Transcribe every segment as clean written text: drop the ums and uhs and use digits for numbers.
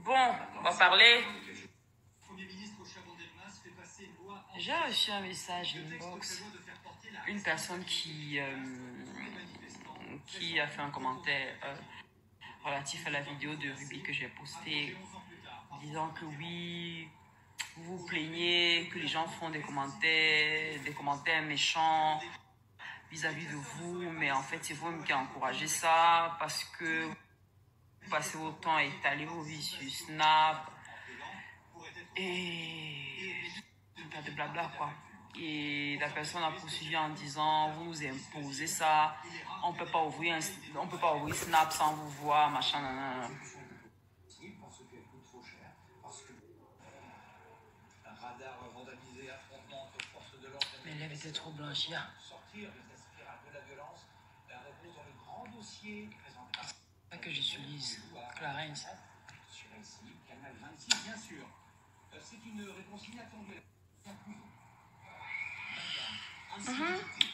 Bon, on va parler. J'ai reçu un message inbox. Une personne qui a fait un commentaire relatif à la vidéo de Ruby que j'ai postée, disant que oui, vous vous plaignez que les gens font des commentaires méchants vis-à-vis de vous, mais en fait c'est vous-même qui encouragez ça parce que vous passez votre temps à étaler vos vies sur Snap et tout tas de blabla quoi. Et la personne a poursuivi en disant vous nous imposez ça, on peut pas ouvrir Snap sans vous voir, machin nanana. Mes lèvres étaient trop blanchies. C'est ça que j'utilise, Clarence.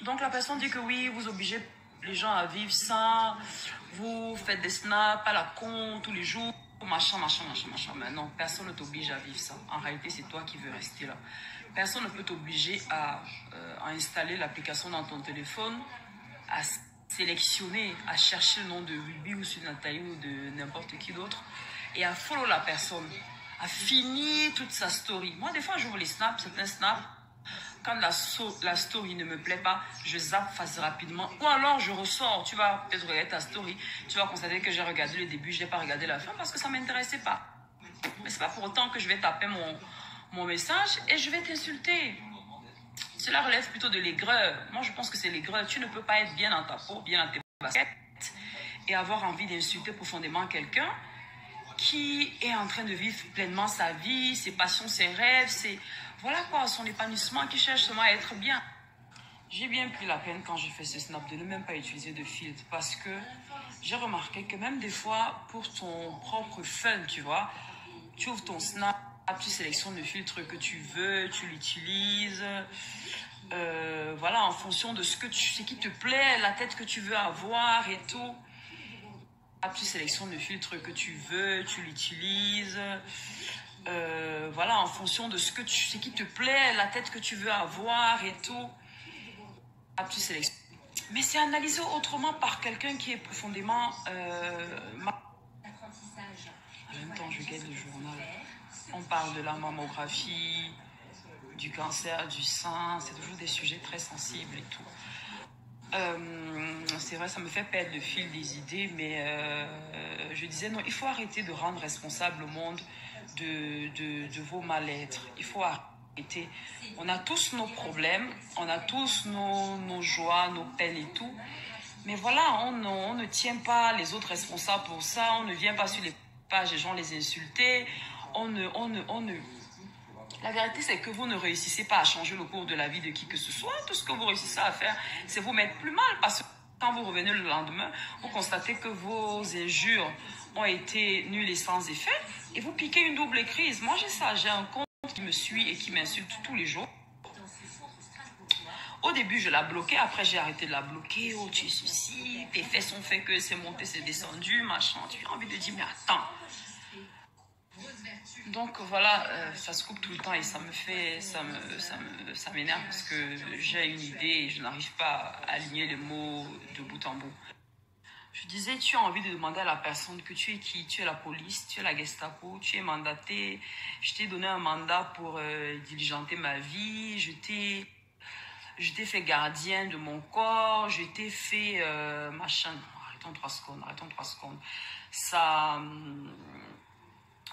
Donc la personne dit que oui, vous obligez les gens à vivre sans, vous faites des snaps à la con tous les jours, machin. Mais non, personne ne t'oblige à vivre ça. En réalité, c'est toi qui veux rester là. Personne ne peut t'obliger à installer l'application dans ton téléphone, à sélectionner, à chercher le nom de Ruby ou sur Nathalie ou de n'importe qui d'autre et à follow la personne, à finir toute sa story. Moi, des fois, j'ouvre les snaps, certains snaps. Quand la story ne me plaît pas, je zappe face rapidement. Ou alors je ressors. Tu vas peut-être regarder ta story. Tu vas constater que j'ai regardé le début, je n'ai pas regardé la fin parce que ça ne m'intéressait pas. Mais ce n'est pas pour autant que je vais taper mon message et je vais t'insulter. Cela relève plutôt de l'aigreur. Moi, je pense que c'est l'aigreur. Tu ne peux pas être bien dans ta peau, bien dans tes baskets et avoir envie d'insulter profondément quelqu'un qui est en train de vivre pleinement sa vie, ses passions, ses rêves, voilà quoi, son épanouissement, qui cherche seulement à être bien. J'ai bien pris la peine quand j'ai fait ce snap de ne même pas utiliser de filtre parce que j'ai remarqué que même des fois, pour ton propre fun, tu vois, tu ouvres ton snap, tu sélectionnes le filtre que tu veux, tu l'utilises, voilà, en fonction de ce qui te plaît, la tête que tu veux avoir et tout. Tu sélectionnes le filtre que tu veux, tu l'utilises, voilà, en fonction de ce qui te plaît, la tête que tu veux avoir et tout. Tu sélectionnes. Mais c'est analysé autrement par quelqu'un qui est profondément... En même temps, je guette le journal. On parle de la mammographie, du cancer du sein, c'est toujours des sujets très sensibles et tout. C'est vrai, ça me fait perdre le fil des idées, mais je disais non, il faut arrêter de rendre responsable le monde de vos mal-être. Il faut arrêter. On a tous nos problèmes, on a tous nos joies, nos peines et tout. Mais voilà, on ne tient pas les autres responsables pour ça, on ne vient pas sur les pages des gens les insulter, on ne... La vérité, c'est que vous ne réussissez pas à changer le cours de la vie de qui que ce soit. Tout ce que vous réussissez à faire, c'est vous mettre plus mal. Parce que quand vous revenez le lendemain, vous constatez que vos injures ont été nulles et sans effet. Et vous piquez une double crise. Moi, j'ai ça. J'ai un compte qui me suit et qui m'insulte tous les jours. Au début, je la bloquais. Après, j'ai arrêté de la bloquer. Oh, tu es ceci. Tes faits sont faits que c'est monté, c'est descendu, machin. Tu as envie de dire, mais attends. Donc voilà, ça se coupe tout le temps et ça m'énerve parce que j'ai une idée et je n'arrive pas à aligner les mots de bout en bout. Je disais, tu as envie de demander à la personne que tu es qui? Tu es la police, tu es la Gestapo, tu es mandaté. Je t'ai donné un mandat pour diligenter ma vie. Je t'ai fait gardien de mon corps. Je t'ai fait machin. Arrêtons 3 secondes. Ça...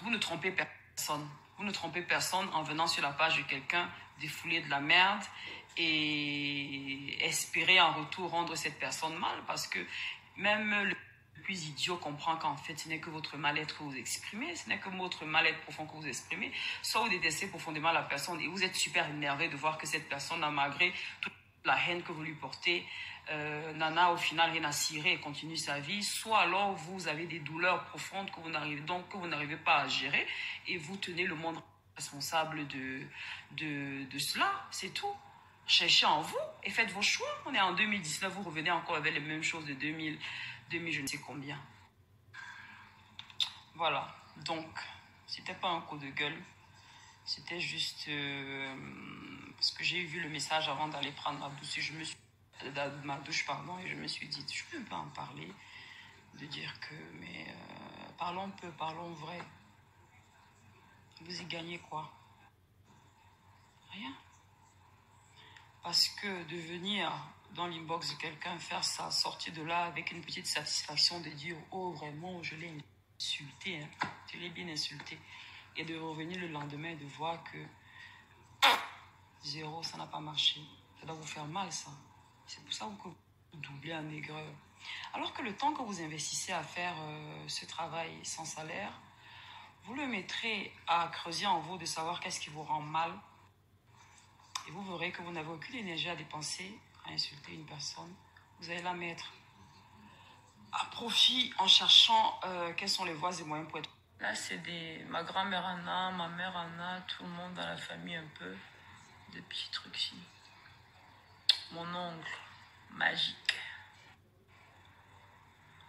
Vous ne trompez personne. Vous ne trompez personne en venant sur la page de quelqu'un défouler de la merde et espérer en retour rendre cette personne mal parce que même le plus idiot comprend qu'en fait ce n'est que votre mal-être que vous exprimez, ce n'est que votre mal-être profond que vous exprimez. Soit vous détestez profondément la personne et vous êtes super énervé de voir que cette personne a malgré toute la haine que vous lui portez, Nana au final rien à cirer et continue sa vie, soit alors vous avez des douleurs profondes que vous n'arrivez pas à gérer et vous tenez le monde responsable de cela, c'est tout. Cherchez en vous et faites vos choix. On est en 2019, vous revenez encore avec les mêmes choses de 2000 je ne sais combien. Voilà, donc C'était pas un coup de gueule. C'était juste parce que j'ai vu le message avant d'aller prendre ma douche. Ma douche, pardon, et je me suis dit, je peux pas en parler, de dire que, mais parlons peu, parlons vrai. Vous y gagnez quoi? Rien. Parce que de venir dans l'inbox de quelqu'un, faire sa sortie de là avec une petite satisfaction de dire, oh vraiment, je l'ai insulté, hein. Je l'ai bien insulté. Et de revenir le lendemain et de voir que zéro, ça n'a pas marché. Ça doit vous faire mal, ça. C'est pour ça que vous doublez en aigreur. Alors que le temps que vous investissez à faire ce travail sans salaire, vous le mettrez à creuser en vous de savoir qu'est-ce qui vous rend mal. Et vous verrez que vous n'avez aucune énergie à dépenser à insulter une personne. Vous allez la mettre à profit en cherchant quelles sont les voies et moyens pour être. Là, c'est ma grand-mère en a, ma mère en a, tout le monde dans la famille un peu. Des petits trucs ici. Mon ongle, magique.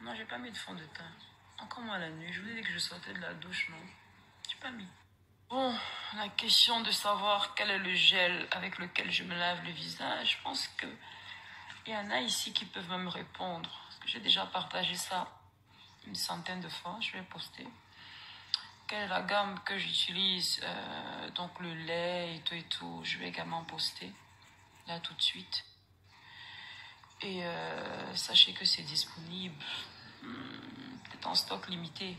Non, j'ai pas mis de fond de teint. Encore moins la nuit. Je vous ai dit que je sortais de la douche, non? J'ai pas mis. Bon, la question de savoir quel est le gel avec lequel je me lave le visage, je pense que il y en a ici qui peuvent me répondre. Parce que j'ai déjà partagé ça une centaine de fois. Je vais poster. Quelle est la gamme que j'utilise? Donc le lait et tout. Je vais également poster là tout de suite. Et sachez que c'est disponible peut-être en stock limité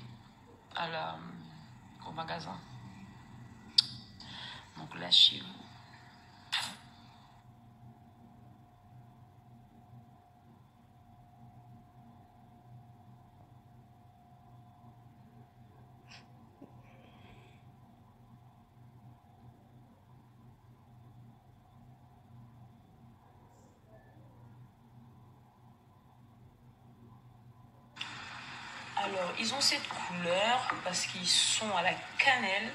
au magasin. Donc lâchez-vous. Alors, ils ont cette couleur parce qu'ils sont à la cannelle.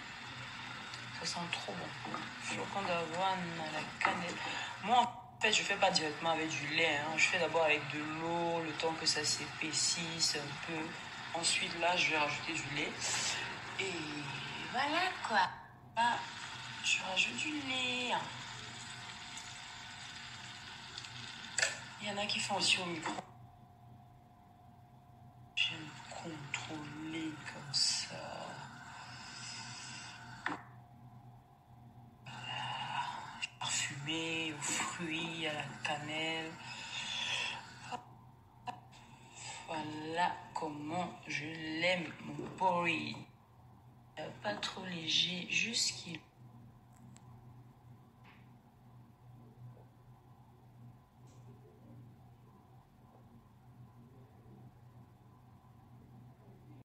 Ça sent trop bon. Flocon d'avoine à la cannelle. Moi, en fait, je fais pas directement avec du lait, hein. Je fais d'abord avec de l'eau, le temps que ça s'épaississe un peu. Ensuite, là, je vais rajouter du lait. Et voilà quoi. Là, je rajoute du lait. Il y en a qui font aussi au micro. J'aime contrôler comme ça. Parfumé aux fruits, à la cannelle. Voilà comment je l'aime, mon porridge. Pas trop léger, juste qu'il